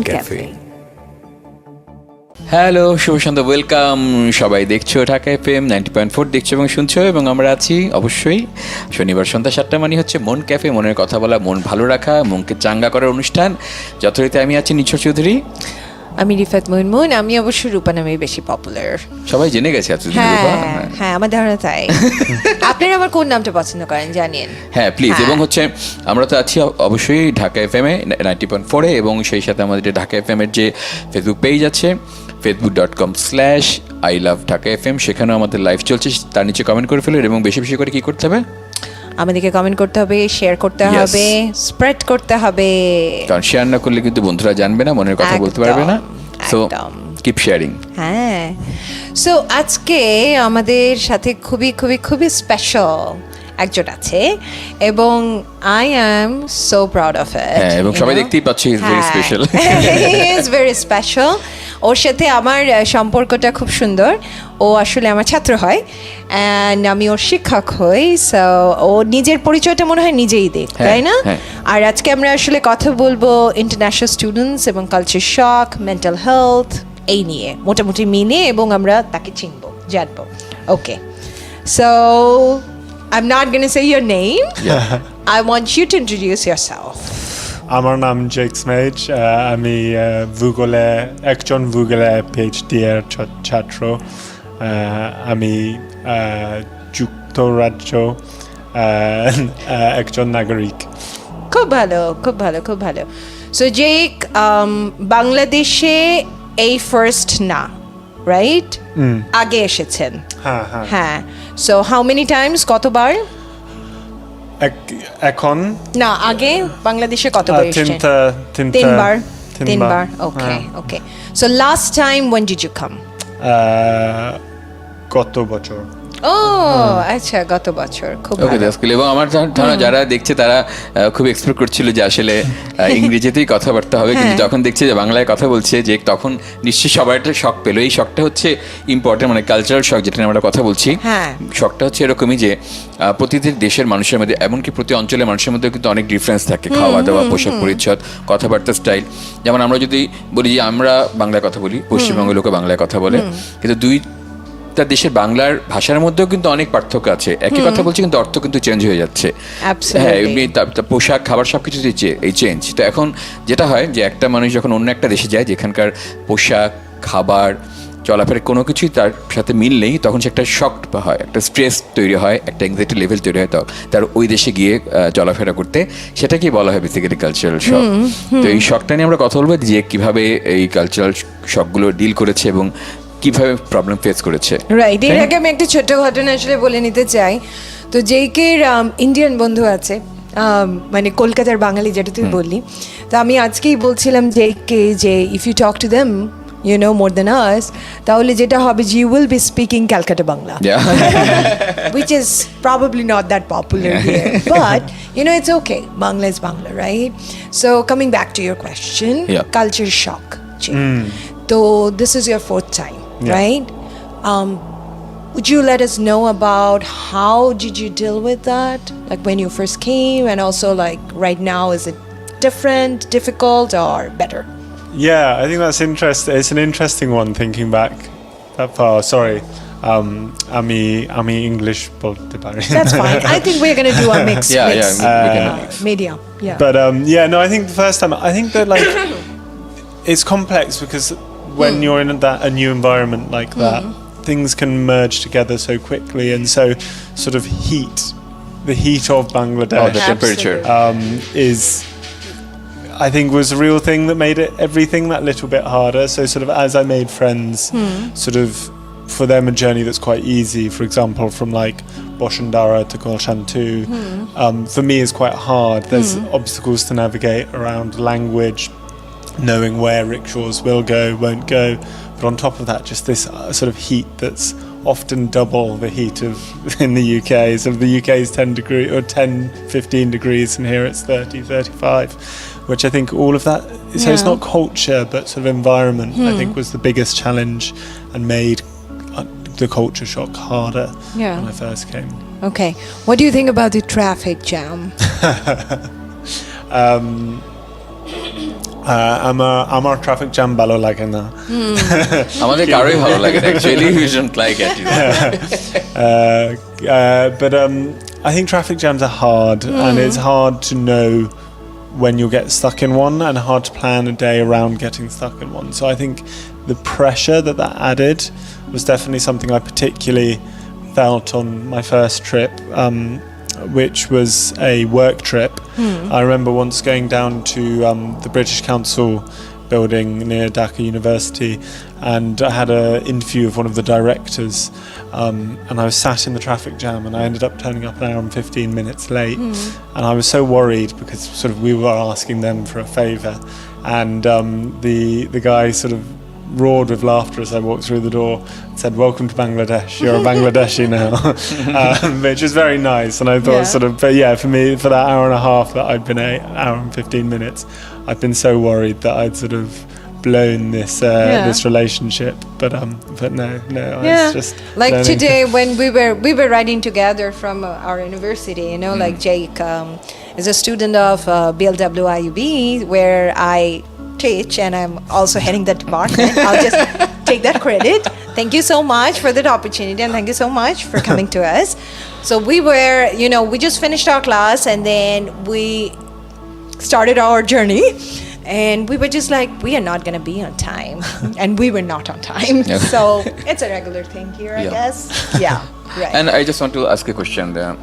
Cafe. Hello, শুভ সন্ধ্যা, welcome. সবাই দেখছো Dhaka FM 90.4 দেখছো এবং শুনছো, এবং আমরা আছি অবশ্যই শনিবার সন্ধ্যা 7টা মানে হচ্ছে মন ক্যাফে, মনের কথা বলা, মন ভালো রাখা, মনকে চাঙ্গা করার অনুষ্ঠান। যথারীতি আমি আছি নিচ্ছর চৌধুরী। আমি রিফাত মুনমুন। আমি অবশ্য রূপা নামে বেশি পপুলার। সবাই জেনে গেছে এতদিন রূপা। হ্যাঁ, আমার ধারণা তাই। আপনারা আমার কোন নামটা পছন্দ করেন জানেন? হ্যাঁ প্লিজ। এবং হচ্ছে আমরা তো আছি অবশ্যই ঢাকা এফএম এ 90.4 এবং সেই সাথে আমাদের ঢাকা এফএম এর যে ফেসবুক পেজ আছে facebook.com/iloveDhakaFM, সেখানেও আমাদের লাইভ চলছে। তার নিচে কমেন্ট করে ফেলুন এবং বেশি বেশি করে কি করতে হবে? আমাদেরকে কমেন্ট করতে হবে, শেয়ার করতে হবে, স্প্রেড করতে হবে। কারণ শেয়ার না করলে কিন্তু বন্ধুরা জানবে না, মনের কথা বলতে পারবে না। So keep sharing. হ্যাঁ, সো আজকে আমাদের সাথে খুবই খুবই খুবই স্পেশাল একজন আছে এবং I am so proud of it. হ্যাঁ, এবং সবাই দেখতেই পাচ্ছে he is very special. He is very special. ওর সাথে আমার সম্পর্কটা খুব সুন্দর। ও আসলে আমার ছাত্র হয় অ্যান্ড আমি ওর শিক্ষক হই। সো ও নিজের পরিচয়টা মনে হয় নিজেই দেখ, তাই না? আর আজকে আমরা আসলে কথা বলবো ইন্টারন্যাশনাল স্টুডেন্টস এবং কালচার শক, মেন্টাল হেলথ এই নিয়ে মোটামুটি মিলে, এবং আমরা তাকে চিনবো, জানবো। ওকে, so I'm not going to say your name. I want you to introduce yourself. আমার নাম জেক স্মেজ। আমি একজন ভূগোলে PhD এর ছাত্র। আমি যুক্তরাজ্য একজন নাগরিক। খুব ভালো, খুব ভালো, খুব ভালো। সো জেক বাংলাদেশে এই ফার্স্ট না, রাইট? আগে এসেছেন। হ্যাঁ। সো হাউ মেনি টাইমস, কতবার? এখন না, আগে বাংলাদেশে কতবার এসেছেন? তিনবার। Okay. So last time when did you come? গত বছর। ও আচ্ছা, গত বছর। খুব ওকে, দ্যাটস কুল। এবং আমার ধারণা যারা দেখছে তারা খুব এক্সপেক্ট করছিল যে আসলে ইংরেজিতেই কথাবার্তা হবে, কিন্তু যখন দেখছে যে বাংলায় কথা বলছে, যে তখন নিশ্চয়ই সবাই একটা শক পেলো। এই শকটা হচ্ছে ইম্পর্টেন্ট, মানে কালচারাল শক যেটা নিয়ে আমরা কথা বলছি। শকটা হচ্ছে এরকমই যে প্রতিটি দেশের মানুষের মধ্যে, এমনকি প্রতি অঞ্চলের মানুষের মধ্যে কিন্তু অনেক ডিফারেন্স থাকে, খাওয়া দাওয়া, পোশাক পরিচ্ছদ, কথাবার্তার স্টাইল। যেমন আমরা যদি বলি যে আমরা বাংলায় কথা বলি, পশ্চিমবঙ্গের লোকে বাংলায় কথা বলে, কিন্তু তার দেশের বাংলার ভাষার মধ্যেও কিন্তু অনেক পার্থক্য আছে। একই কথা বলছি কিন্তু অর্থ কিন্তু চেঞ্জ হয়ে যাচ্ছে। হ্যাঁ, এমনি পোশাক, খাবার সবকিছু এই চেঞ্জ। তো এখন যেটা হয় যে একটা মানুষ যখন অন্য একটা দেশে যায় যেখানকার পোশাক, খাবার, চলাফেরা কোনো কিছুই তার সাথে মিল নেই, তখন সে একটা শকড হয়, একটা স্ট্রেস তৈরি হয়, একটা অ্যাংজাইটি লেভেল তৈরি হয় তার ওই দেশে গিয়ে চলাফেরা করতে। সেটাকেই বলা হয় বেসিক্যালি কালচারাল শক। তো এই শকটা নিয়ে আমরা কথা বলবো যে কিভাবে এই কালচারাল শকগুলো ডিল করেছে এবং কিভাবে প্রবলেম ফেস করেছে। রাইট। এর আগে আমি একটা ছোট্ট ঘটনা আসলে বলে নিতে চাই। তো জেকের ইন্ডিয়ান বন্ধু আছে, মানে কলকাতার বাঙালি, যেটা তুই বললি। তো আমি আজকেই বলছিলাম জেকে যে if you talk to them more than us, তাহলে যেটা হবে you will be speaking Calcutta Bangla, which is probably not that popular here, but it's okay. Bangla is Bangla, right? So coming back to your question, culture shock. So this is your fourth time, right? Would you let us know about how did you deal with that, like when you first came, and also like right now, is it different, difficult, or better? Yeah, I think that's interesting. It's an interesting one thinking back that far. Sorry, আমি English বলতে পারি. That's fine. I think we're going to do a mix. We can mix. Media. Yeah. But no, I think the first time, I think that like it's complex because when you're in a new environment like that, things can merge together so quickly, and so sort of the heat of Bangladesh, the temperature, is, I think, was a real thing that made everything that little bit harder. So sort of as I made friends, sort of for them a journey that's quite easy, for example, from like Boshandara to Golshantu, for me is quite hard. There's obstacles to navigate around language, knowing where rickshaws will go, won't go. But on top of that, just this sort of heat that's often double the heat of in the UK. So the UK is 10-15 degrees, and here it's 30-35, which I think all of that, so it's not culture but sort of environment, I think was the biggest challenge and made the culture shock harder when I first came. Okay, what do you think about the traffic jam? আমার traffic jam ভালো লাগে না। আমাদের কারোই ভালো লাগে না actually, we don't like it. But I think traffic jams are hard, and it's hard to know when you'll get stuck in one, and hard to plan a day around getting stuck in one. So I think the pressure that added was definitely something I particularly felt on my first trip, which was a work trip. I remember once going down to the British Council building near Dhaka University, and I had an interview with one of the directors, and I was sat in the traffic jam, and I ended up turning up an hour and 15 minutes late, and I was so worried because sort of we were asking them for a favour, and the guy sort of roared with laughter as I walked through the door and said, "Welcome to Bangladesh, you're a Bangladeshi now," which was very nice. And I thought sort of, but yeah, for me, for that hour and a half that I'd been 8 hour and 15 minutes, I've been so worried that I'd sort of blown this relationship, but no, Yeah. it's just Like learning. today when we were riding together from our university, you know, like Jake is a student of BLWIUB where I teach, and I'm also heading that department. I'll just take that credit. Thank you so much for that opportunity, and thank you so much for coming to us. So we were, you know, we just finished our class, and then we started our journey. And we were just like, we are not going to be on time. And we were not on time. Yeah. So it's a regular thing here, I Yeah. guess. Yeah, right. And I just want to ask a question there.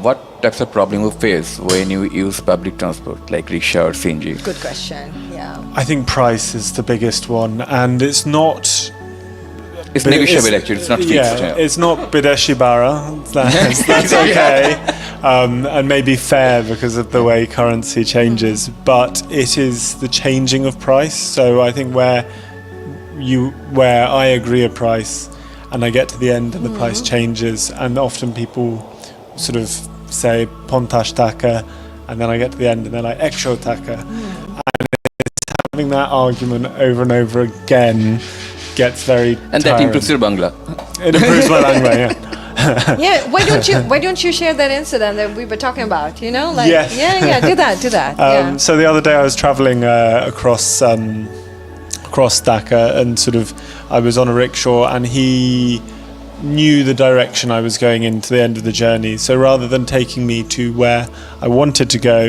What types of problem you face when you use public transport like rickshaw or CNG? Good question. Yeah. I think price is the biggest one, and it's not. It's But negotiable actually, it's not fixed. Yeah, it's not Bideshi Bara. That's okay. And maybe fair because of the way currency changes. But it is the changing of price. So I think where I agree a price and I get to the end and the price changes, and often people sort of say pontash taka, and then I get to the end and they're like extra taka. And it's having that argument over and over again gets very And that tiring. improves your Bangla. It improves my language, yeah. Yeah, why don't you share that incident that we were talking about, you know? Like Yes. yeah, do that. Yeah. So the other day I was travelling across Dhaka, and sort of I was on a rickshaw, and he knew the direction I was going in to the end of the journey. So rather than taking me to where I wanted to go,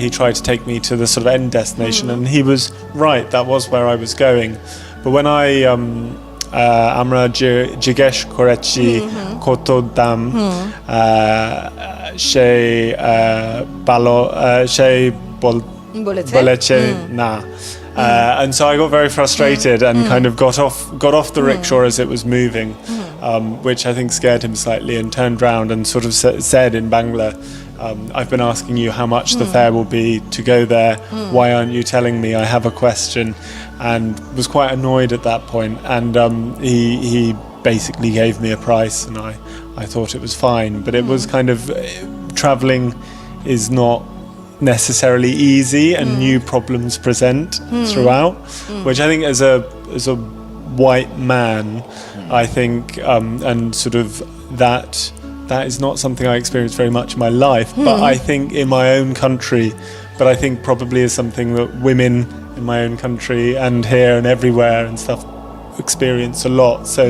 he tried to take me to the sort of end destination, and he was right. That was where I was going. But when I আমরা জিজ্ঞেস করেছি কত দাম, সেই বলেছে না. And so I got very frustrated and kind of got off the rickshaw as it was moving, which I think scared him slightly, and turned round and sort of said in Bangla, I've been asking you how much the fare will be to go there. Why aren't you telling me? I have a question. And was quite annoyed at that point. And he basically gave me a price, and I thought it was fine. But it was kind of, travelling is not necessarily easy, and new problems present throughout, which I think as a white man, I think, and sort of that is not something I experienced very much in my life, but I think in my own country, but I think probably is something that women in my own country and here and everywhere and stuff experience a lot. So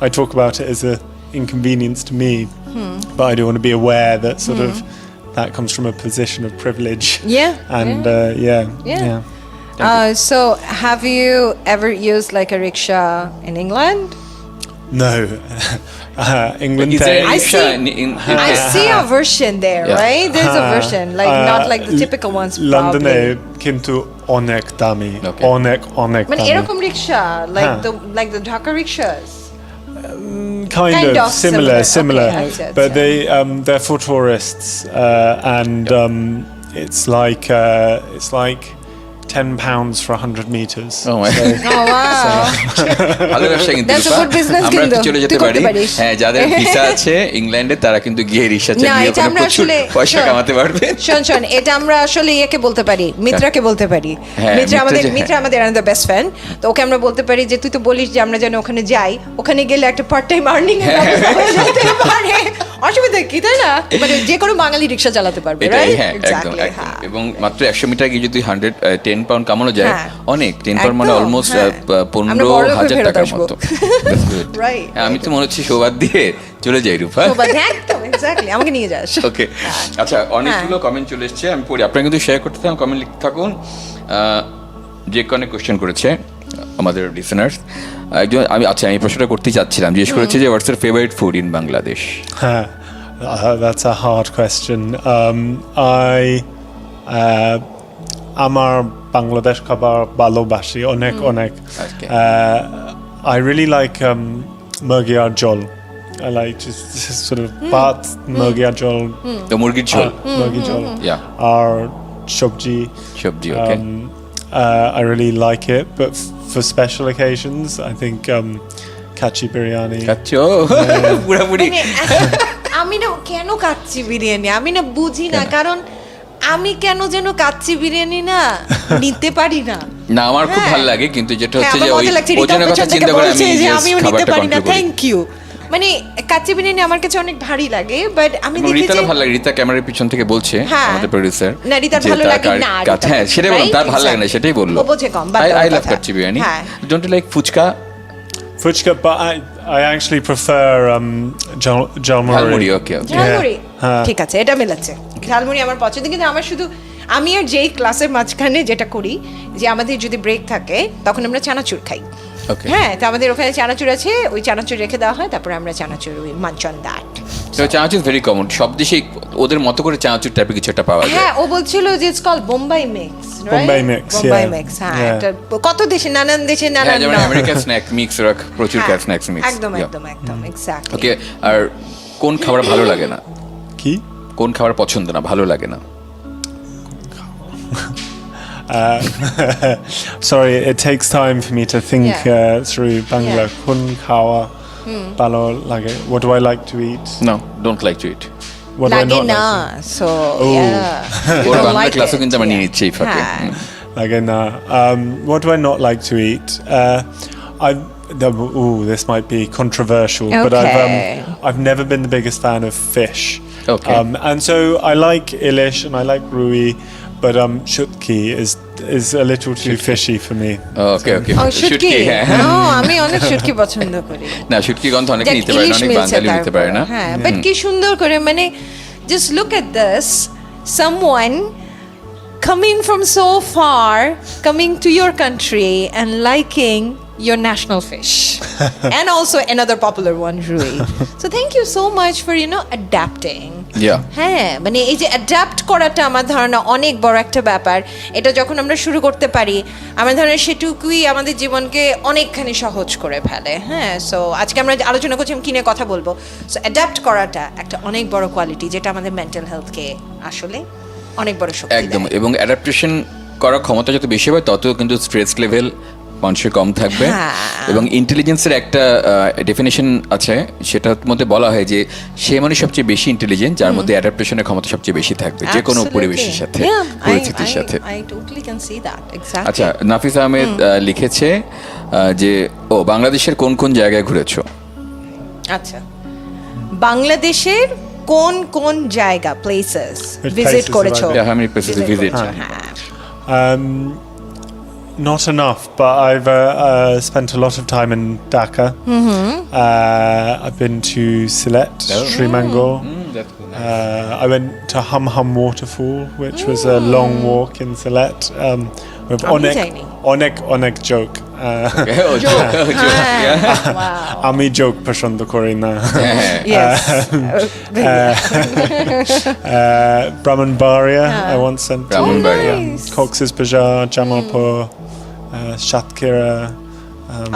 I talk about it as an inconvenience to me, but I do want to be aware that sort of that comes from a position of privilege. Yeah. And So have you ever used like a rickshaw in England? No. England. Is there a I rickshaw see- in I see a version there, Yeah. right? There's a version, like not like the typical ones. Londone probably. কিন্তু অনেক দামি, Okay. অনেক মানে দামি. এরকম রিক্সা, like হ্যাঁ। the Dhaka rickshaws. Kind of similar. Okay, I see, But yeah. they're for tourists, and it's like £10 for 100 meters. Oh my God. Oh wow. ভালো ব্যবসা কিন্তু That's a Rupa. good business আমরা কিন্তু। একটু চলে যেতে তুই করতে পারি। পারিস। হ্যাঁ, যাদের ভিসা আছে ইংল্যান্ডে তারা কিন্তু গিয়ে রিক্সা না, চালিয়ে এটা ওখানে আমরা প্রচুর আসলে পয়সা কামাতে পারবে। শোন এটা আমরা আসলে ইয়েকে বলতে পারি, মিত্রাকে বলতে পারি। হ্যাঁ, মিত্রা আমাদের another best friend, তো ওকে আমরা বলতে পারি যে তুই তো বলিস যে আমরা যেন ওখানে যাই, ওখানে গেলে একটা পার্ট টাইম আর্নিং হয়ে যেতে পারে। অসুবিধা কি, তাই না? মানে যে কোনো বাঙালি রিক্সা চালাতে পারবে, এটাই, right? হ্যাঁ, একদম Exactly, একদম। হ্যাঁ। এবং মাত্র 100 মিটার গিয়ে যদি 10 পাউন্ড কামানো যায়, হ্যাঁ। অনেক। 10 পাউন্ড মানে একদম, অলমোস্ট হ্যাঁ। আমরা বড়লোকে 15,000 ফেরত টাকার আসবো। মতো। That's good. Right, হ্যাঁ, আমি তো মনে হচ্ছে সৌবাদ দিয়ে চলে যাই রূপা। তো বাট একদম এক্স্যাক্টলি আমাকে নিয়ে যাস। ওকে, আচ্ছা, অনেকগুলো কমেন্ট চলে এসছে, আমি পড়ি। আপনারা কিন্তু শেয়ার করতে থাকুন, কমেন্ট লিখতে থাকুন। যে অনেক কোয়েশ্চেন করেছে আমাদের লিসেনার্স। একজন আমি এই প্রশ্নটা করতেই চাচ্ছিলাম, জিজ্ঞেস করেছে যে what's your favourite food in Bangladesh? That's a hard question. আমার বাংলাদেশ খাবার ভালোবাসি অনেক অনেক। Okay. I really like মুরগির জল. I like just sort of ভাত, মুরগির জল, তো মুরগির ঝোল, মুরগির জল, Yeah. আর সবজি. সবজি, ওকে। I really like it, but for special occasions, I think kachi biryani. খাচ্ছো পুরাপুরি। মানে, আমি না কেন কাচ্চি বিরিয়ানি আমি না বুঝি না, কারণ আমি কেন যেন কাচ্চি বিরিয়ানি না নিতে পারি না। না, আমার খুব হ্যাঁ। ভালো লাগে, কিন্তু যেটা হ্যাঁ, হচ্ছে আমার যে ওই মজা লাগছে, ওজনের রিতা কথা পেছন চিন্তা থেকে করে বলছে আমি যে just আমিও নিতে খাবারটা পারি না, কন্ট্রোল করি। Thank you. মানে কাচ্চি বিরিয়ানি আমার কাছে অনেক ভারী লাগে, বাট আমি এবং দেখি রিতারও যে ভালো লাগে, রিতা ক্যামেরার পিছন থেকে বলছে, হ্যাঁ। আমাদের প্রোডিউসার, না, রিতার ভালো লাগে না, রিতার হ্যাঁ সেটাই বললাম, right? তার ভালো লাগে না, Exactly. সেটাই বললো। ও বোঝে কম, বাদ দাও আই ওর লাভ কথা। কাচ্চি বিরিয়ানি। হ্যাঁ। Don't you like fuchka? Fuchka, but I actually prefer jalmuri. Jhalmuri, okay okay. Jhalmuri হ্যাঁ। ঠিক আছে, এটা মেলাচ্ছে। ঝালমুড়ি আমার পছন্দ, কিন্তু আমার শুধু আমি আর যেই ক্লাসের মাঝখানে যেটা করি, যে আমাদের যদি ব্রেক থাকে তখন আমরা চানাচুর খাই। ওকে। হ্যাঁ, তো আমাদের ওখানে চানাচুর আছে, ওই চানাচুর রেখে দেওয়া হয়, তারপরে আমরা চানাচুর উই মাঞ্চ অন দ্যাট। তো চানাচুর ভেরি কমন, সব দেশেই ওদের মতো করে চানাচুর টাইপের কিছু একটা পাওয়া যায়। হ্যাঁ, ও বলছিল যে it's call Bombay mix, Bombay mix, Bombay yeah. Mix, হ্যাঁ। Yeah. এটা কত দেশে, নানান দেশে হ্যাঁ, নানান যেমন নাম। আমেরিকান স্ন্যাক মিক্স, ওরা প্রচুর হ্যাঁ, স্ন্যাক্স মিক্স। একদম একদম একদম এক্স্যাক্টলি। ওকে, আর কোন খাবার ভালো লাগে না? Ki? কোন খাবার পছন্দ না, ভালো লাগে না? Sorry, it takes time for me to think Yeah. through Bangla. Yeah. Kun khawa, balo lage. What do I like to eat? No, don't like to eat. What do I লাগে not না, like so Oh. ওর বাংলা ক্লাসও কিন্তু আমরা নিয়ে নিচ্ছি এই ফাঁকে। হ্যাঁ। Like na. What do I not like to eat? This might be controversial, but Okay. I've never been the biggest fan of fish. Okay. And so I like ilish and I like rui, but shutki is a little too fishy for me. ওকে ওকে, ও শুটকি, হ্যাঁ। আমি অনেক শুটকি পছন্দ করি। না, শুটকি গন্ধ অনেকে That নিতে পারে না, ইলিশ অনেক মিলছে বাঙালি নিতে পারে না। তারপর, হ্যাঁ, বাট কি সুন্দর করে, মানে just look at this, someone coming from so far, coming to your country and liking your national fish and also another popular one, rui. So thank you so much for adapting. Yeah. হ্যাঁ, মানে এই যে adapt করাটা আমার ধারণা অনেক বড় একটা ব্যাপার। এটা যখন আমরা শুরু করতে পারি, আমার ধারণা সেটুকুই আমাদের জীবনকে অনেকখানি সহজ করে ফেলে। হ্যাঁ, সো আজকে আমরা আলোচনা করছি আমি কি নিয়ে কথা বলবো। সো অ্যাডাপ্ট করাটা একটা অনেক বড় কোয়ালিটি, যেটা আমাদের মেন্টাল হেলথকে আসলে অনেক বড় শক্তি একদম, দেয়। এবং অ্যাডাপ্টেশন করার ক্ষমতা যত বেশি হবে তত কিন্তু স্ট্রেস লেভেল মানুষের কম থাকবে। হ্যাঁ। এবং ইন্টেলিজেন্সের একটা ডেফিনেশন আছে, সেটার মধ্যে বলা হয় যে সে মানুষ সবচেয়ে বেশি ইন্টেলিজেন্ট যার মধ্যে অ্যাডাপ্টেশনের ক্ষমতা সবচেয়ে বেশি থাকবে যে কোনো Absolutely. পরিবেশের সাথে, Yeah, পরিস্থিতির সাথে। I totally can see that. Exactly. আচ্ছা, নাফিস আহমেদ লিখেছে যে বাংলাদেশের কোন কোন জায়গায় ঘুরেছো? আচ্ছা, বাংলাদেশের কোন কোন জায়গা, places Which visit places have I করেছো? been? Yeah, how many places have you Visit visited? করেছো, হ্যাঁ। Not enough, but I've spent a lot of time in Dhaka. I've been to Sylhet, Sri Mangal. I went to Hum Hum Waterfall, which was a long walk in Sylhet with Amazing. Onek joke. Wow. Ami joke pashondo kori na. Yes. Brahmanbaria, I once sent to. Brahmanbaria. Nice. Cox's Bazar, Jamalpur, Shatkira.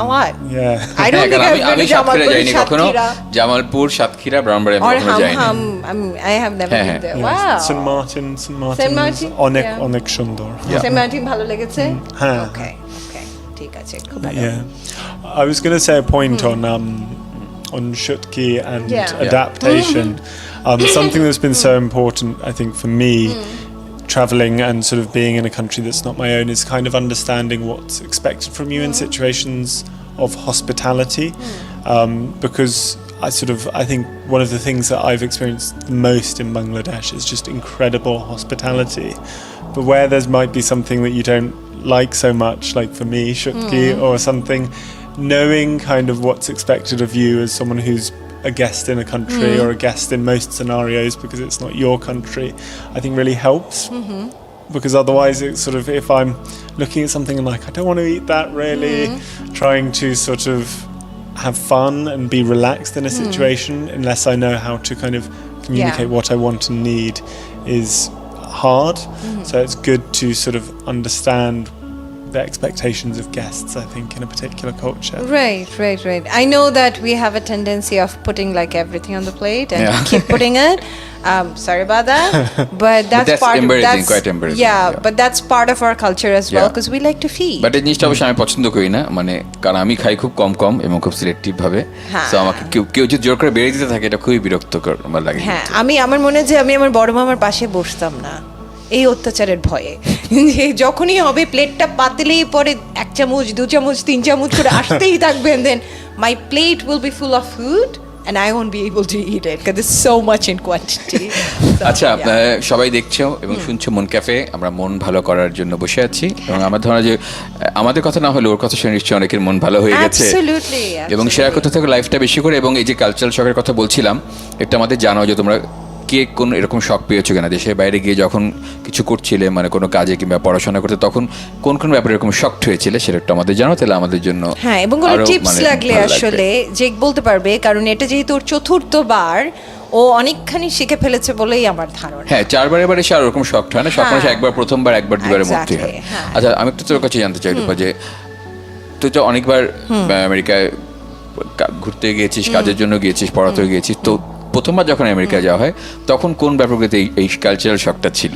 A lot. Yeah. I don't think আমি I've been to Satkhira Jamalpur, যাইনি কখনো, Satkira, Jamalpur, Satkhira, Brahmanbaria or কখনো Hum যাইনি। Hum. I have never হ্যাঁ, been there. Yeah. Wow. St. Martin. Martin? Onek Yeah. Onek Shundor. Saint Martin ভালো লেগেছে? হ্যাঁ। ওকে ওকে, ঠিক আছে, খুব ভালো। Yeah. I was going to say a point on Shutki and Yeah. adaptation. Something that's been so important, I think, for me, traveling and sort of being in a country that's not my own, is kind of understanding what's expected from you in situations of hospitality. Because I think one of the things that I've experienced the most in Bangladesh is just incredible hospitality. But where there might be something that you don't like so much, like for me, shutki or something, knowing kind of what's expected of you as someone who's a guest in a country or a guest in most scenarios because it's not your country, I think really helps. Because otherwise it's sort of, if I'm looking at something and like, I don't want to eat that really, trying to sort of have fun and be relaxed in a situation, unless I know how to kind of communicate what I want and need, is hard. So it's good to sort of understand the expectations of guests, I think, in a particular culture. Right. I know that we have a tendency of putting like everything on the plate and keep putting it. Sorry about that, but that's part embarrassing, of quite embarrassing. Yeah, but that's part of our culture as well, because we like to feed. But এই জিনিসটা অবশ্যই আমি পছন্দ করি না, মানে কারণ আমি খাই খুব কম এবং খুব সিলেক্টিভ ভাবে। সো আমাকে কেউ যদি জোর করে বেড়ে দিতে থাকে এটা খুবই বিরক্তকর আমার লাগে। হ্যাঁ, আমার মনে হয় যে আমি আমার বড় মামার পাশে বসতাম না এই অত্যাচারের ভয়ে, যে যখনই হবে প্লেটটা পাতলেই পরে 1 চামচ 2 চামচ 3 চামচ করে আসতেই থাকবে, and then my plate will be full of food and I won't be able to eat it because there's so much in quantity. আচ্ছা, সবাই দেখছো এবং শুনছো মন ক্যাফে, আমরা মন ভালো করার জন্য বসে আছি এবং আমার ধারণা যে আমাদের কথা না হলে ওর কথা শুনে নিশ্চয়ই অনেকের মন ভালো হয়ে গেছে এবং শেয়ার করতে থাকো লাইফটা বেশি করে। এবং এই যে কালচারাল শখের কথা বলছিলাম, এটা আমাদের জানাও যে তোমরা কে কোন এরকম শখ পেয়েছো কিনা, দেশের বাইরে গিয়ে যখন কিছু করছিলে, মানে কোনো কাজে কিংবা পড়াশোনা করতে, তখন কোন ব্যাপারে এরকম শখ হয়েছিল সেটা একটু আমাদের জানাও, তাহলে আমাদের জন্য। হ্যাঁ, এবং কোনো টিপস লাগলে আসলে যে বলতে পারবে, কারণ এটা যেহেতু ওর 4বার, ও অনেকখানি শিখে ফেলেছে বলেই আমার ধারণা। হ্যাঁ, 4বার এবার এসে আর ওরকম শখ হয় না, শখ মানে একবার প্রথমবার 2বারের মধ্যে হয়। আচ্ছা, আমি একটু তোর কাছে জানতে চাই রূপা, যে তুই তো অনেকবার আমেরিকায় ঘুরতে গিয়েছিস, কাজের জন্য গিয়েছিস, পড়াতে গিয়েছিস, তো প্রথমবার যখন আমেরিকা যাওয়া হয় তখন কোন ব্যাপারগুলোতে এই কালচারাল শখটা ছিল?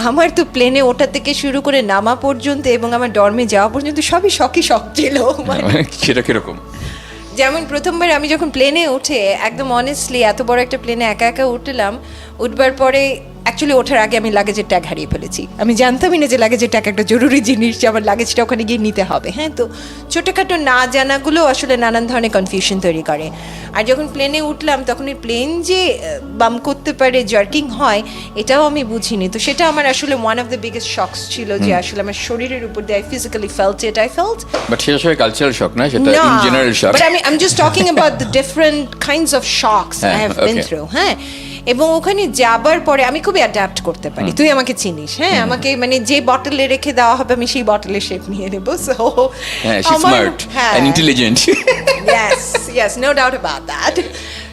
আমার তো প্লেনে ওঠা থেকে শুরু করে নামা পর্যন্ত এবং আমার ডর্মে যাওয়া পর্যন্ত সবই শখ ছিল। সেটা কিরকম? যেমন প্রথমবার আমি যখন প্লেনে উঠে, একদম অনেস্টলি এত বড় একটা প্লেনে একা উঠলাম, উঠবার পরে অ্যাকচুয়ালি ওঠার আগে আমি লাগেজের ট্যাগ হারিয়ে ফেলেছি। আমি জানতামই না যে লাগেজের ট্যাগ একটা জরুরি জিনিস, যে আমার লাগেজটা ওখানে গিয়ে নিতে হবে। হ্যাঁ, তো ছোটোখাটো না জানাগুলো আসলে নানান ধরনের কনফিউশন তৈরি করে। আর যখন প্লেনে উঠলাম তখন এই প্লেন যে বাম করতে পারে, জার্কিং হয়, এটাও আমি বুঝিনি। তো সেটা আমার আসলে one of the biggest shocks ছিল, যে আসলে আমার শরীরের উপর দিয়ে ফিজিক্যালি ফেল্ট। বাট সেটা আসলে কালচারাল শক না, সেটা in general shock. But I'm just talking about the different kinds of shocks I have been through. হ্যাঁ, এবং ওখানে যাবার পরে আমি খুবই অ্যাডাপ্ট করতে পারি। তুই আমাকে চিনিস, হ্যাঁ, আমাকে মানে যে বটলে রেখে দেওয়া হবে আমি সেই বটলের শেপ নিয়ে নেব। সো হ্যাঁ, she smart and intelligent. yes, no doubt about that.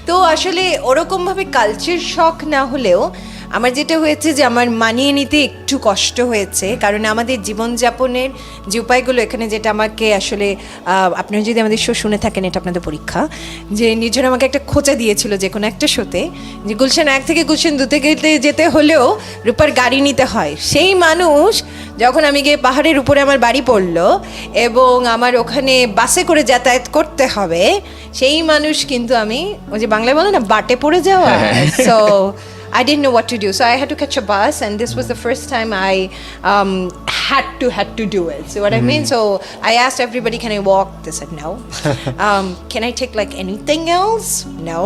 তো আসলে ওরকম ভাবে কালচার শখ না হলেও আমার যেটা হয়েছে যে আমার মানিয়ে নিতে একটু কষ্ট হয়েছে, কারণ আমাদের জীবনযাপনের যে উপায়গুলো এখানে, যেটা আমাকে আসলে আপনারা যদি আমাদের শো শুনে থাকেন, এটা আপনাদের পরীক্ষা, যে নির্জন আমাকে একটা খোঁচা দিয়েছিল যে কোনো একটা শোতে, যে গুলশান 1 থেকে গুলশান 2 থেকে যেতে হলেও রূপার গাড়ি নিতে হয়। সেই মানুষ যখন আমি গিয়ে পাহাড়ের উপরে আমার বাড়ি পড়লো এবং আমার ওখানে বাসে করে যাতায়াত করতে হবে, সেই মানুষ কিন্তু আমি ওই যে বাংলায় বলে না বাটে পড়ে যাওয়া। So I didn't know what to do, so I had to catch a bus, and this was the first time I had to do it. See what I mean? So I asked everybody, "Can I walk?" They said no. Can I take like anything else? No.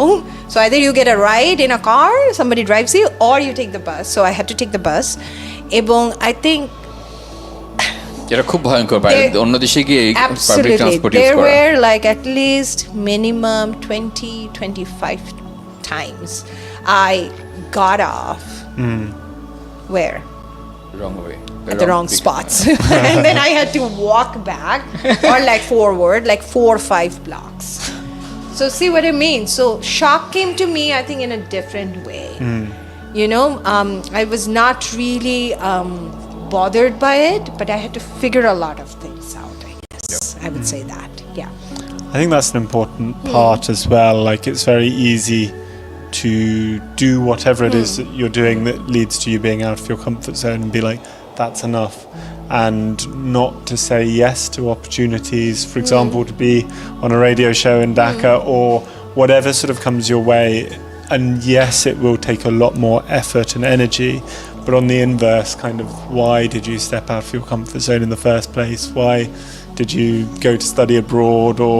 So either you get a ride in a car, somebody drives you, or you take the bus. So I had to take the bus. এবং I think এটা খুব ভয়ঙ্কর, অন্য দেশে গিয়ে public transport use করা। There were like at least minimum 20-25 times I got off. Where? Wrong way. At the wrong spots. And then I had to walk back or like forward like 4 or 5 blocks. So see what I mean? So shock came to me, I think, in a different way. You know, I was not really bothered by it, but I had to figure a lot of things out, I guess. I would say that, yeah. I think that's an important part as well. Like, it's very easy to do whatever it is that you're doing that leads to you being out of your comfort zone and be like, that's enough, and not to say yes to opportunities, for example, to be on a radio show in Dhaka or whatever sort of comes your way. And yes, it will take a lot more effort and energy, but on the inverse, kind of, why did you step out of your comfort zone in the first place? Why did you go to study abroad or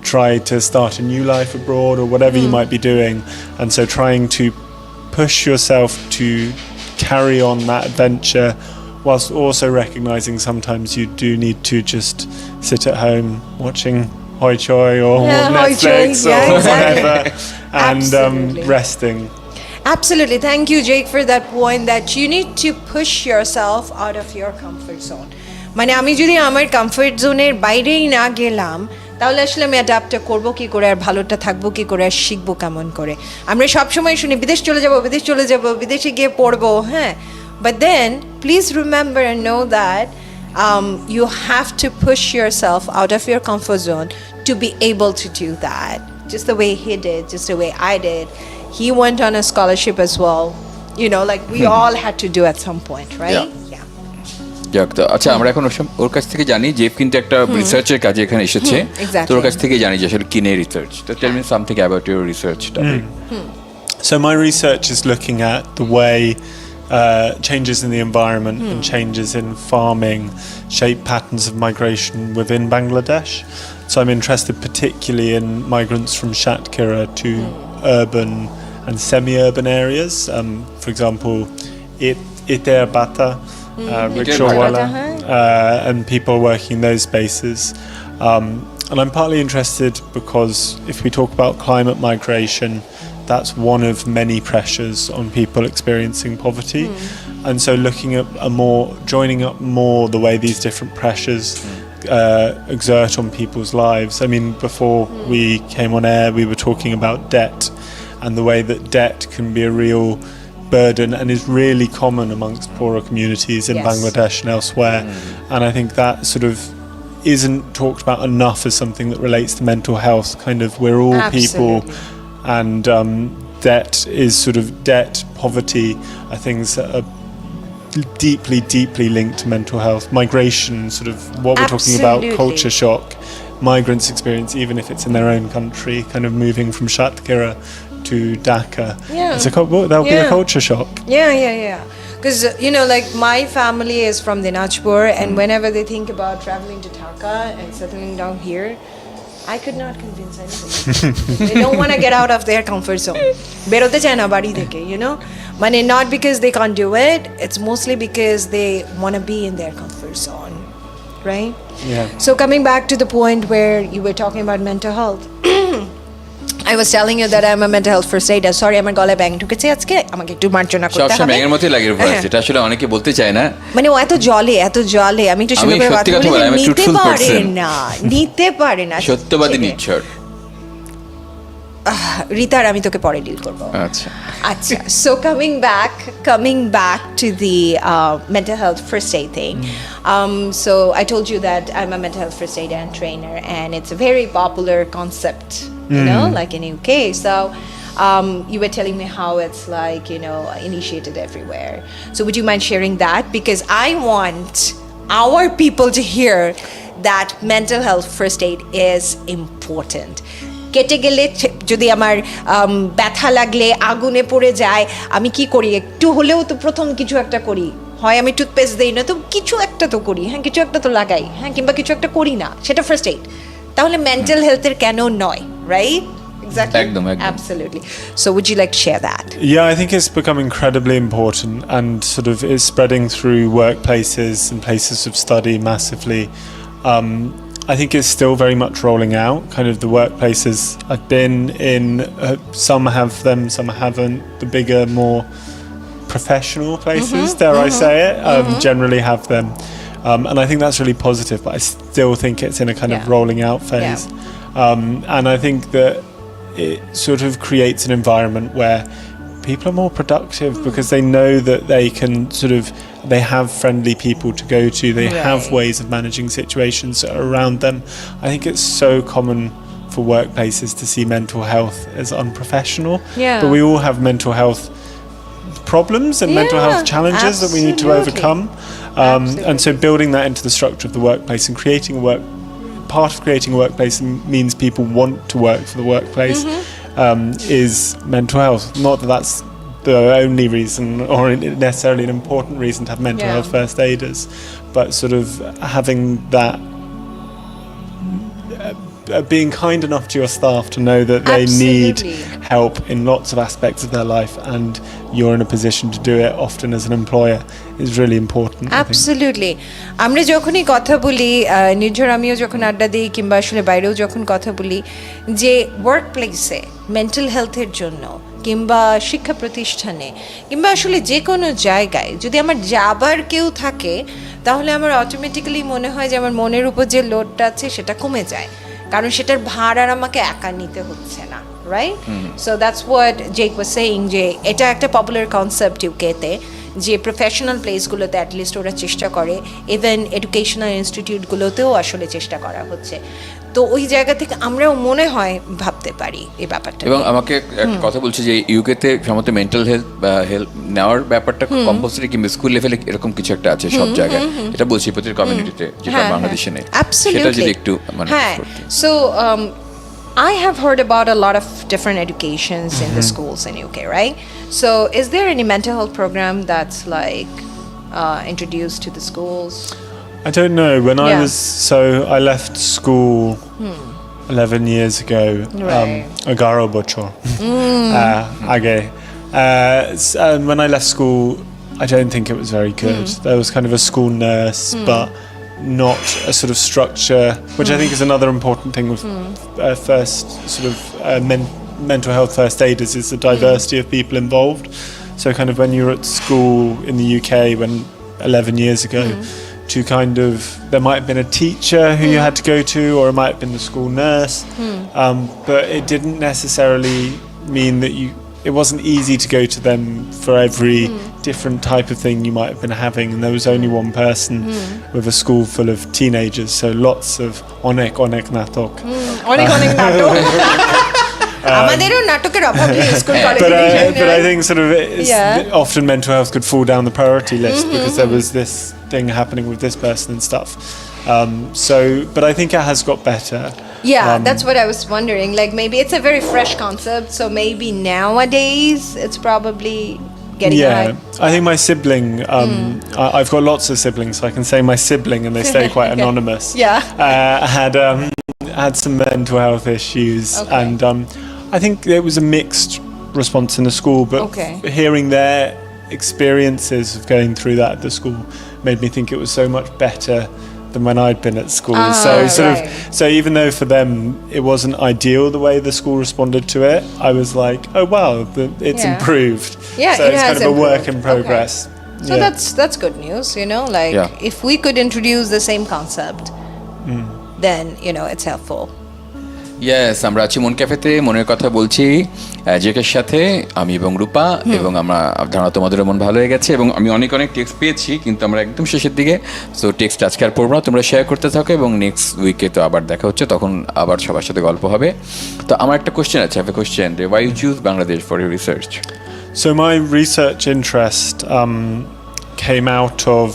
try to start a new life abroad or whatever you might be doing. And so trying to push yourself to carry on that adventure whilst also recognizing sometimes you do need to just sit at home watching Hoi Choi or Netflix or whatever and resting. Absolutely. Thank you, Jake, for that point that you need to push yourself out of your comfort zone. মানে আমি যদি আমার comfort জোনের বাইরেই না গেলাম তাহলে আসলে আমি অ্যাডাপ্ট করবো কি করে আর ভালোটা থাকবো কি করে আর শিখবো কেমন করে আমরা সবসময় শুনি বিদেশ চলে যাব বিদেশে গিয়ে পড়বো হ্যাঁ but then please remember and know that you have to push yourself out of your comfort zone to be able to do that just the way he did, just the way I did. He went on a scholarship as well, you know, like we all had to do at some point, right? Yeah. যাক তো আচ্ছা আমরা এখন ওর কাছ থেকে জানি যে কিন্তু একটা রিসার্চের কাজে এখানে এসেছে তোর কাছ থেকে জানি যে আসলে কি নিয়ে রিসার্চ তো tell me something about your research topic So my research is looking at the way changes in the environment and changes in farming shape patterns of migration within Bangladesh. So I'm interested particularly in migrants from Shatkhira to urban and semi-urban areas. For example, Iter Bata, Rickshawala, and people working in those spaces. And I'm partly interested because if we talk about climate migration, that's one of many pressures on people experiencing poverty. And so looking at joining up more the way these different pressures exert on people's lives. I mean, before we came on air, we were talking about debt and the way that debt can be a real burden and is really common amongst poorer communities in Bangladesh and elsewhere. And I think that sort of isn't talked about enough as something that relates to mental health. Kind of, we're all people, and debt, poverty are things that are deeply linked to mental health. Migration, sort of what we're talking about, culture shock. Migrants experience, even if it's in their own country, kind of moving from Shatkhira to Dhaka. There'll be a culture shock. Yeah. Because, you know, like my family is from Dinajpur, and whenever they think about traveling to Dhaka and settling down here, I could not convince anybody. They don't want to get out of their comfort zone. Berote chaye na badi theke, you know? Mane not because they can't do it, it's mostly because they want to be in their comfort zone, right? Yeah. So coming back to the point where you were talking about mental health, I was telling you that I'm a mental health first aider. Sorry, আমার গলায় ব্যাং ঢুকেছে আজকে, আমাকে একটু মার্জনা করতে হবে। সবসময় ব্যাঙের মতোই লাগে ভয়েস, এটা আসলে অনেকে বলতে চায় না। মানে ও এত জলে আমি একটু সুন্দর করে কথা বলি, নিতে পারে না সত্যবাদী নিচ্ছর। রিতার আমি তোকে পরে ডিল করবো। আচ্ছা so coming back to the mental health first aid thing. So I told you that I'm a mental health first aider and trainer, and it's a very popular concept, you know, like in UK. So you were telling me how it's like, you know, initiated everywhere. So would you mind sharing that? Because I want our people to hear that mental health first aid is important. কেটে গেলে যদি আমার ব্যথা লাগলে আগুনে পড়ে যায় আমি কি করি একটু হলেও তো প্রথম কিছু একটা করি হয় আমি টুথপেস্ট দেই না তো কিছু একটা তো করি হ্যাঁ কিছু একটা তো লাগাই হ্যাঁ কিংবা কিছু একটা করি না সেটা ফার্স্ট এইড তাহলে মেন্টাল হেলথের কেন নয় right Exactly. Ekdom. Absolutely. So would you like to share that? Yeah, I think it's become incredibly important and sort of is spreading through workplaces and places of study massively. I think it's still very much rolling out. Kind of the workplaces I've been in, some have them, some haven't. The bigger, more professional places, dare I say it, generally have them. And I think that's really positive, but I still think it's in a kind of rolling out phase. And I think that it sort of creates an environment where people are more productive because they know that they can sort of they have friendly people to go to, they have ways of managing situations around them. I think it's so common for workplaces to see mental health as unprofessional, but we all have mental health problems and mental health challenges that we need to overcome, and so building that into the structure of the workplace and creating part of creating a workplace means people want to work for the workplace is mental health. Not that that's the only reason or necessarily an important reason to have mental health first aiders, but sort of having that being kind enough to your staff to know that they need Absolutely. help in lots of aspects of their life, and you're in a position to do it often as an employer is really important. I think. Absolutely আমরা যখনই কথা বলি নির্ঝর আমিও যখন আড্ডা দিই কিংবা আসলে বাইরেও যখন কথা বলি যে ওয়ার্ক প্লেসে মেন্টাল হেলথের জন্য কিংবা শিক্ষা প্রতিষ্ঠানে কিংবা আসলে যে কোনো জায়গায় যদি আমার যাবার কেউ থাকে তাহলে আমার অটোমেটিক্যালি মনে হয় যে আমার মনের উপর যে লোডটা আছে সেটা কমে যায়, কারণ সেটার ভার আর আমাকে একা নিতে হচ্ছে না, right? So that's what Jake was saying, যে এটা একটা পপুলার কনসেপ্ট ইউকেতে, যে প্রফেশনাল প্লেসগুলোতে অ্যাটলিস্ট ওরা চেষ্টা করে, ইভেন এডুকেশনাল ইনস্টিটিউটগুলোতেও আসলে চেষ্টা করা হচ্ছে। তো ওই জায়গা থেকে আমরাও মনে হয় ভাবতে পারি এই ব্যাপারটা। এবং আমাকে একটা কথা বলছে যে ইউকেতে সম্ভবত মেন্টাল হেলথ বা হেল্প নেওয়ার ব্যাপারটা কম্পালসারি, কিংবা স্কুল লেভেলে এরকম কিছু একটা আছে সব জায়গায়, এটা বলছি প্রতিটি কমিউনিটিতে, যেটা বাংলাদেশে নেই। সেটা যদি একটু মানে হ্যাঁ, so I have heard about a lot of different educations in the schools in UK, right? So is there any mental health program that's like introduced to the schools? I don't know. When I Yeah. was I left school 11 years ago. Right. Agaro Bocho. Age. And when I left school, I don't think it was very good. There was kind of a school nurse, but not a sort of structure, which I think is another important thing with first sort of mental health first aiders, is the diversity of people involved. So kind of when you were at school in the UK when 11 years ago, to kind of, there might have been a teacher who you had to go to, or it might have been the school nurse, but it didn't necessarily mean that it wasn't easy to go to them for every different type of thing you might have been having, and there was only one person with a school full of teenagers, so lots of onek natok. অনেক অনেক নাটক, আমাদেরও নাটকের অভাব নেই school But I think sort of often mental health could fall down the priority list because there was this thing happening with this person and stuff. But I think it has got better. Yeah, that's what I was wondering. Like maybe it's a very fresh concept, so maybe nowadays it's probably getting high. I think my sibling, I've got lots of siblings, so I can say my sibling and they stay quite anonymous. Yeah. Had some mental health issues, and I think it was a mixed response in the school, but hearing their experiences of going through that at the school made me think it was so much better than when I'd been at school. So even though for them it wasn't ideal the way the school responded to it, I was like, oh wow, it's improved. Yeah, so it it's has kind of a work in improved. progress. So that's good news, you know, like if we could introduce the same concept, then you know it's helpful. Yes, আমরা আছি মন ক্যাফেতে, মনের কথা বলছি জেকের সাথে, আমি এবং রূপা, এবং আমরা ধারণা তোমাদেরও মন ভালো হয়ে গেছে, এবং আমি অনেক টেক্সট পেয়েছি, কিন্তু আমরা একদম শেষের দিকে, সো টেক্সট আজকে আর পড়বো না, তোমরা শেয়ার করতে থাকো, এবং নেক্সট উইকে তো আবার দেখা হচ্ছে, তখন আবার সবার সাথে গল্প হবে। তো আমার একটা কোশ্চেন আছে, have a question, why you choose Bangladesh for your research? So my research interest came out of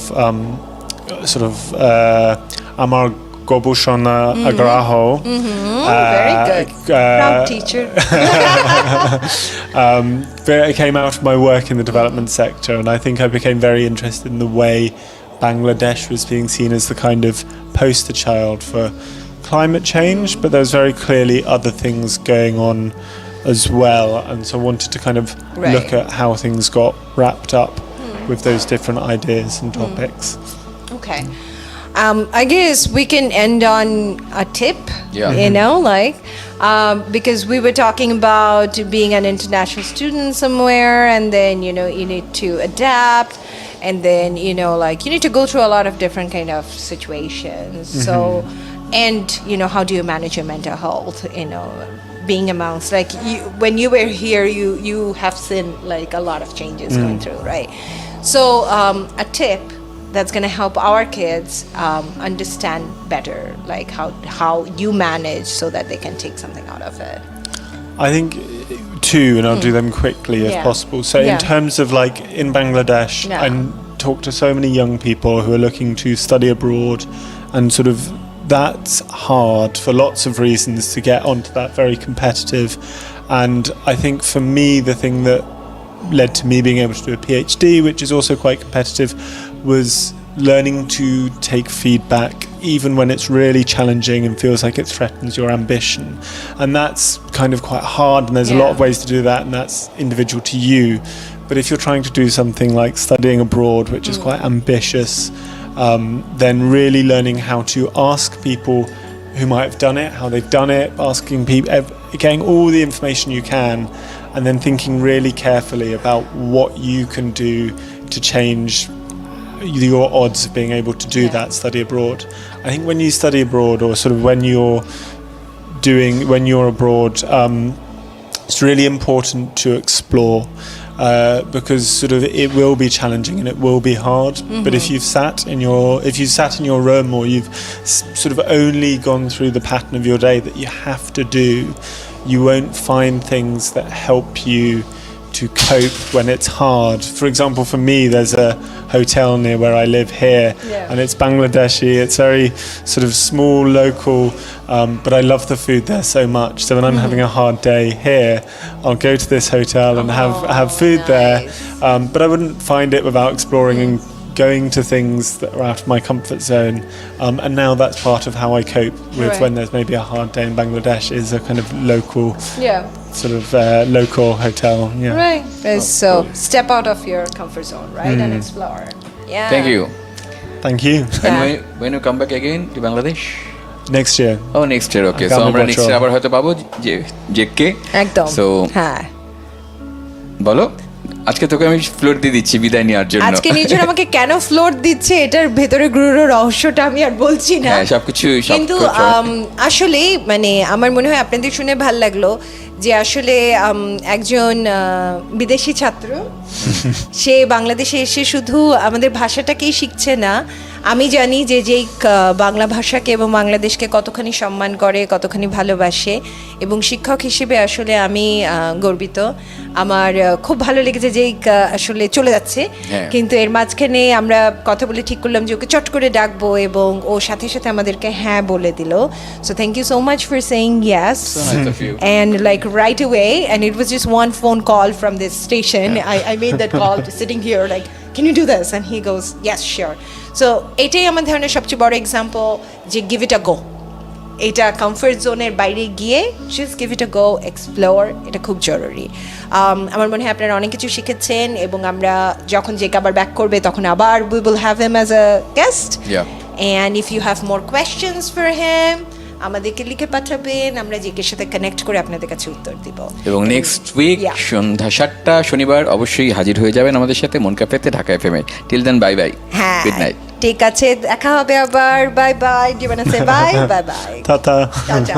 sort of Amar Gobushona Agraho. Very good. Proud teacher. It came out of my work in the development sector, and I think I became very interested in the way Bangladesh was being seen as the kind of poster child for climate change, but there was very clearly other things going on as well, and so I wanted to kind of look at how things got wrapped up with those different ideas and topics. Okay. I guess we can end on a tip, you know, like, because we were talking about being an international student somewhere, and then, you know, you need to adapt, and then, you know, like, you need to go through a lot of different kind of situations. So, and, you know, how do you manage your mental health, you know, being amongst, like, when you were here, you have seen, like, a lot of changes going through, right? So, a tip that's going to help our kids understand better, like how you manage so that they can take something out of it. I think two, and I'll do them quickly if possible. So in terms of like in Bangladesh, I talk to so many young people who are looking to study abroad, and sort of that's hard for lots of reasons to get onto that, very competitive. And I think for me, the thing that led to me being able to do a PhD, which is also quite competitive, was learning to take feedback even when it's really challenging and feels like it threatens your ambition. And that's kind of quite hard, and there's a lot of ways to do that, and that's individual to you. But if you're trying to do something like studying abroad, which is quite ambitious, then really learning how to ask people who might have done it, how they've done it, asking people, getting all the information you can, and then thinking really carefully about what you can do to change your odds of being able to do that study abroad. I think when you study abroad, or sort of when you're abroad, it's really important to explore, because sort of it will be challenging and it will be hard. But if you've sat in your room, or you've sort of only gone through the pattern of your day that you have to do, you won't find things that help you to cope when it's hard. For example, for me, there's a hotel near where I live here, and it's Bangladeshi. It's very sort of small, local, but I love the food there so much. So when I'm having a hard day here, I'll go to this hotel and have food there. But I wouldn't find it without exploring and going to things that are out of my comfort zone. And now that's part of how I cope with when there's maybe a hard day in Bangladesh, is a kind of local sort of local hotel. Right. So step out of your comfort zone, right, and explore. Yeah. Thank you. Thank you. And when you come back again to Bangladesh? Next year. Oh, next year. Okay. So আমরা next year আবার হয়তো পাবো JK. একদম। So হ্যাঁ। বলো, আজকে তোকে আমি ফ্লোর দিয়ে দিচ্ছি বিদায় নেওয়ার জন্য। আজকে নিজের আমাকে কেন ফ্লোর দিচ্ছে এটার ভেতরে গুরুর রহস্যটা আমি আর বলছি না। হ্যাঁ, সবকিছু কিন্তু আসলে মানে আমার মনে হয় আপনাদের শুনে ভালো লাগলো যে আসলে একজন বিদেশি ছাত্র সে বাংলাদেশে এসে শুধু আমাদের ভাষাটাকেই শিখছে না, আমি জানি যে যেই বাংলা ভাষাকে এবং বাংলাদেশকে কতখানি সম্মান করে, কতখানি ভালোবাসে, এবং শিক্ষক হিসেবে আসলে আমি গর্বিত। আমার খুব ভালো লেগেছে যে আসলে চলে যাচ্ছে, কিন্তু এর মাঝখানে আমরা কথা বলে ঠিক করলাম যে ওকে চট করে ডাকবো, এবং ও সাথে সাথে আমাদেরকে হ্যাঁ বলে দিল। So thank you so much for saying yes and like right away, and it was just one phone call from this station. I made that call to sitting here like, can you do this? And he goes, yes, sure. So এটাই আমার ধারণা সবচেয়ে বড় example যে give it a go. এটা comfort জোনের বাইরে গিয়ে just give it a go, explore, এটা খুব জরুরি। আমার মনে হয় আপনারা অনেক কিছু শিখেছেন, এবং আমরা যখন যে আবার ব্যাক করবে তখন আবার we will have him as a guest. And if you have more questions for him, আমাদেরকে লিখে পাঠাবেন, আমরা জেকের সাথে কানেক্ট করে আপনাদের কাছে উত্তর দিব। এবং নেক্সট উইক সন্ধ্যা 7টা শনিবার অবশ্যই হাজির হয়ে যাবেন আমাদের সাথে মন ক্যাফেতে, ঢাকা এফএম-এ। Till then bye bye, good night. ঠিক আছে, দেখা হবে আবার। Bye bye. Do you want to say bye? Bye bye, tata. Tata.